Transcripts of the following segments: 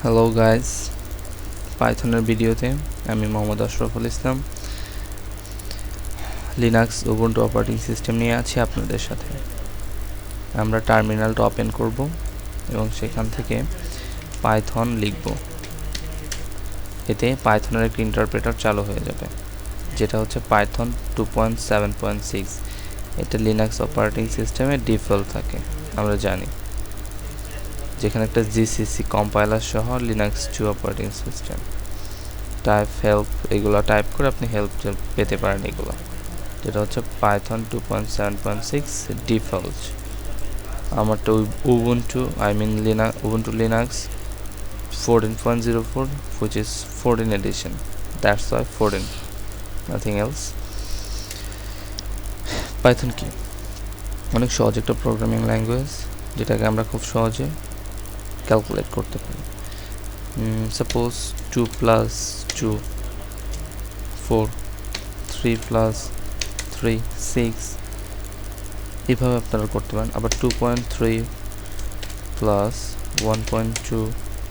Hello guys, পাইথনের ভিডিওতে আমি Mohammad Ashraful Islam Linux Ubuntu operating system নিয়ে আছি আপনাদের সাথে। আমরা টার্মিনালটা ওপেন করব এবং সেখান থেকে পাইথন লিখব। এতে পাইথনের একটি ইন্টারপ্রেটার চালু হয়ে যাবে, যেটা হচ্ছে পাইথন 2.7.6। এটা লিনাক্স অপারেটিং সিস্টেমে ডিফল্ট থাকে, আমরা জানি, যেখানে একটা জিসিসি কম্পাইলার সহ Linux 2 operating system. Type help এগুলো টাইপ করে আপনি হেল্প পেতে পারেন। এগুলো যেটা হচ্ছে পাইথন 2.7.6 ডিফল্ট। আমারটা Ubuntu Ubuntu Linux 14.04 which is 14 edition. That's why 14, nothing else. Python কি? অনেক সহজ একটা প্রোগ্রামিং ল্যাঙ্গুয়েজ, যেটাকে আমরা খুব সহজে ক্যালকুলেট করতে পারি। সাপোজ 2 plus 2 4, 3 plus 3 6, এভাবে আপনারা করতে পারেন। আবার 2.3 plus 1.2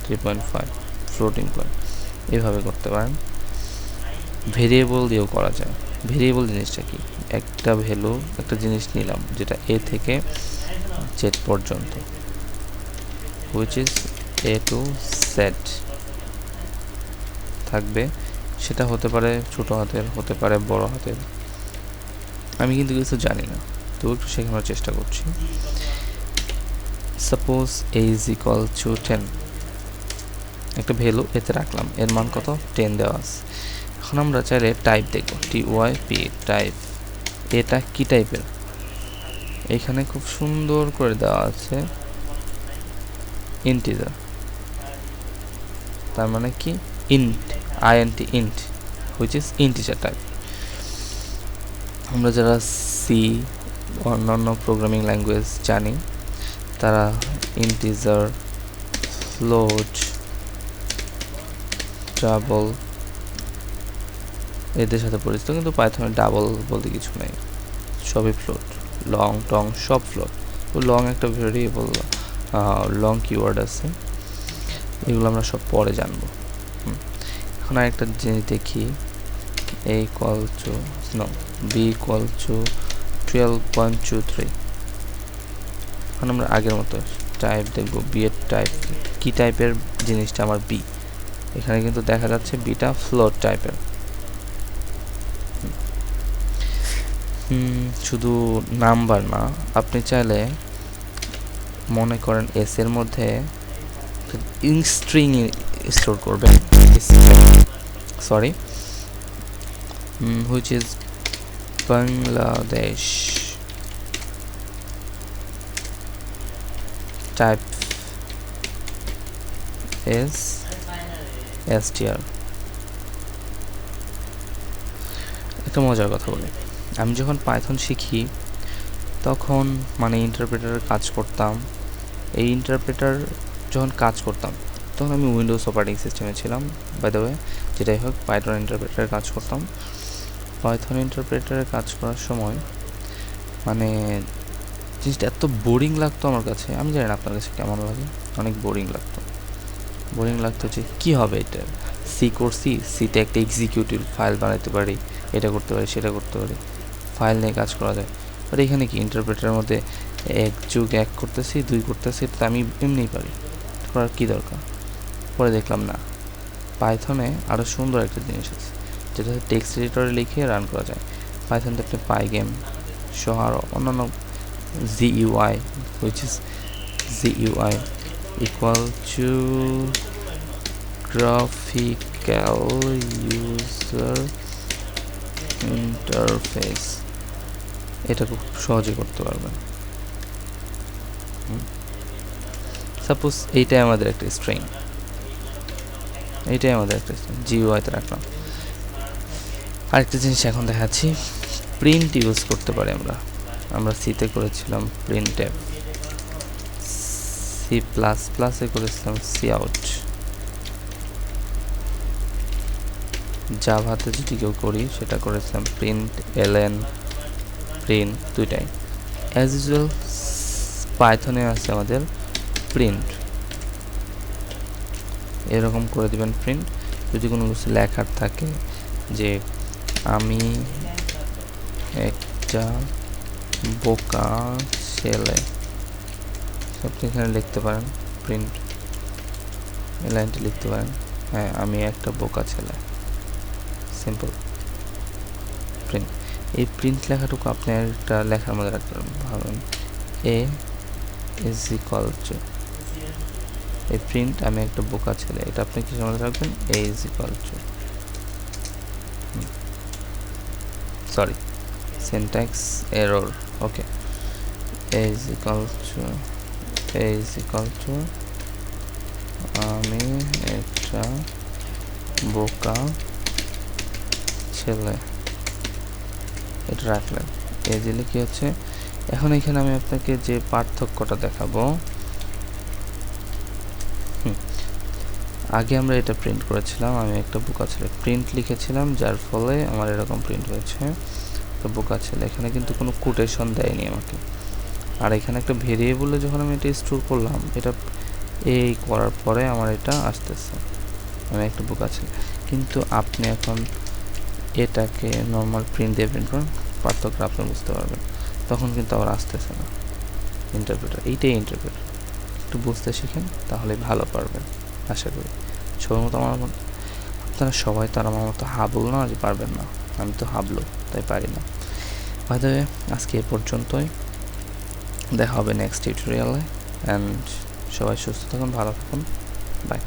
3.5 ফ্লোটিং পয়েন্ট, এভাবে করতে পারেন। ভেরিয়েবল দিয়েও করা যায়। ভেরিয়েবল জিনিসটা কি? একটা ভ্যালু, একটা জিনিস নিলাম যেটা এ থেকে জেড পর্যন্ত, which is a to z থাকবে। সেটা হতে পারে ছোট হাতের, হতে পারে বড় হাতের। আমি কিন্তু কিছু জানি না, তো একটু শেখানোর চেষ্টা করছি। Suppose a is equal to 10, একটা ভ্যালু এতে রাখলাম, এর মান কত? 10 দেওয়া আছে। এখন আমরা চাইলে টাইপ দেখব, typ টাইপ। এটা কি টাইপের? এখানে খুব সুন্দর করে দেওয়া আছে ইন্টিজার, তার মানে কি? int int which is integer type। আমরা যারা সি অন্যান্য প্রোগ্রামিং ল্যাঙ্গুয়েজ জানি, তারা ইন্টিজার, ফ্লোট, ডাবল এদের সাথে পরিচিত, কিন্তু পাইথনে ডাবল বলতে কিছু নেই, সবই ফ্লোট। লং টং সব ফ্লোট। তো লং একটা ভেরিয়েবল, লং কিওয়ার্ড আছে, এগুলো আমরা সব পরে জানবো। এখন আরেকটা জিনিস দেখি, a equal to no b equal to 12.23। এখন আমরা আগের মতো টাইপ দেখব, বি এর টাইপ কি টাইপের জিনিসটা আমার বি। এখানে কিন্তু দেখা যাচ্ছে বিটা ফ্লোট টাইপের। শুধু নাম্বার না, আপনি চাইলে মনে করেন এস এর মধ্যে স্ট্রিং স্টোর করবেন, sorry, which is Bangladesh, type is str। একটা মজার কথা বলি, আমি যখন পাইথন শিখি তখন মানে ইন্টারপ্রেটারের কাজ করতাম। এই ইন্টারপ্রেটার যখন কাজ করতাম তখন আমি উইন্ডোজ অপারেটিং সিস্টেমে ছিলাম, বাই দ্য ওয়ে। যেটাই হোক, পাইথন ইন্টারপ্রেটারে কাজ করতাম। পাইথন ইন্টারপ্রেটারে কাজ করার সময় মানে জিনিসটা এত বোরিং লাগতো আমার কাছে, আমি জানি না আপনার কাছে কেমন লাগে। অনেক বোরিং লাগতো যে কী হবে এটা। সি করছি, সিতে একটা এক্সিকিউটিভ ফাইল বানাতে পারি, এটা করতে পারি, সেটা করতে পারি, ফাইল নিয়ে কাজ করা যায়। বাট এখানে কি, ইন্টারপ্রেটারের মধ্যে 1+1 করতেছি, 2 করতেছি, এটা আমি এমনিই পারি, করার কী দরকার? পরে দেখলাম না, পাইথনে আরও সুন্দর একটা জিনিস আছে, যেটা টেক্সট এডিটরে লিখে রান করা যায়। পাইথনতে আপনি পাইগেম সহ আরও অন্যান্য GUI, which is GUI equal to graphical user interface, এটা খুব সহজে করতে পারবেন। সাপোজ এইটাই আমাদের একটা স্ট্রিং, GUI-তে রাখলাম। আরেকটা জিনিস এখন দেখাচ্ছি, প্রিন্ট ইউজ করতে পারি আমরা সিতে করেছিলাম প্রিন্টএফ, C++-এ করেছিলাম কাউট, জাভাতে যদি কেউ করি সেটা করেছিলাম প্রিন্ট এলএন, প্রিন্ট, দুইটাই। অ্যাজ ইউজুয়াল পাইথনে আছে আমাদের প্রিন্ট। এরকম করে দিবেন প্রিন্ট। যদি কোনো কিছু লেখার থাকে যে আমি একটা বোকা ছেলে, আপনি এখানে লিখতে পারেন প্রিন্ট, এই লাইনটি লিখতে পারেন, হ্যাঁ আমি একটা বোকা ছেলে, সিম্পল প্রিন্ট। এই প্রিন্ট লেখাটুকু আপনি একটা লেখার মধ্যে রাখতে পারেন, ভাবেন এ ইজ ইকুয়াল টু, এই প্রিন্ট আমি একটা বোকা ছেলে, এটা আপনি কিসের মধ্যে রাখবেন, A is equal to, sorry syntax error, okay, A is equal to, A is equal to আমি একটা বোকা ছেলে, এটা রাখলেন। এই দিলে কি হচ্ছে, এখন এখানে আমি আপনাকে যে পার্থক্যটা দেখাবো, আগে আমরা এটা প্রিন্ট করেছিলাম আমি একটা বোকা ছেলে, প্রিন্ট লিখেছিলাম যার ফলে আমার এরকম প্রিন্ট হয়েছে একটা বোকা ছেলে। এখানে কিন্তু কোনো কোটেশন দেয়নি আমাকে, আর এখানে একটা ভেরিয়েবলে যখন আমি এটা স্টোর করলাম, এটা এই করার পরে আমার এটা আসতেছে আমি একটা বোকা ছেলে। কিন্তু আপনি এখন এটাকে নর্মাল প্রিন্ট দিয়ে প্রিন্ট করুন, পার্থক্য আপনি বুঝতে পারবেন, তখন কিন্তু আবার আসতেছে না ইন্টারপ্রেটার। এইটাই ইন্টারপ্রেটার, একটু বুঝতে শিখেন তাহলে ভালো পারবেন আশা করি। সবার মতো আমার আপনারা সবাই তো আর আমার মতো হাবল না যে পারবেন না, আমি তো হাবলো তাই পারি না। বাই দ্য ওয়ে, আজকে এ পর্যন্তই, দেখা হবে নেক্সট টিউটোরিয়ালে, অ্যান্ড সবাই সুস্থ থাকুন, ভালো থাকুন, বাই।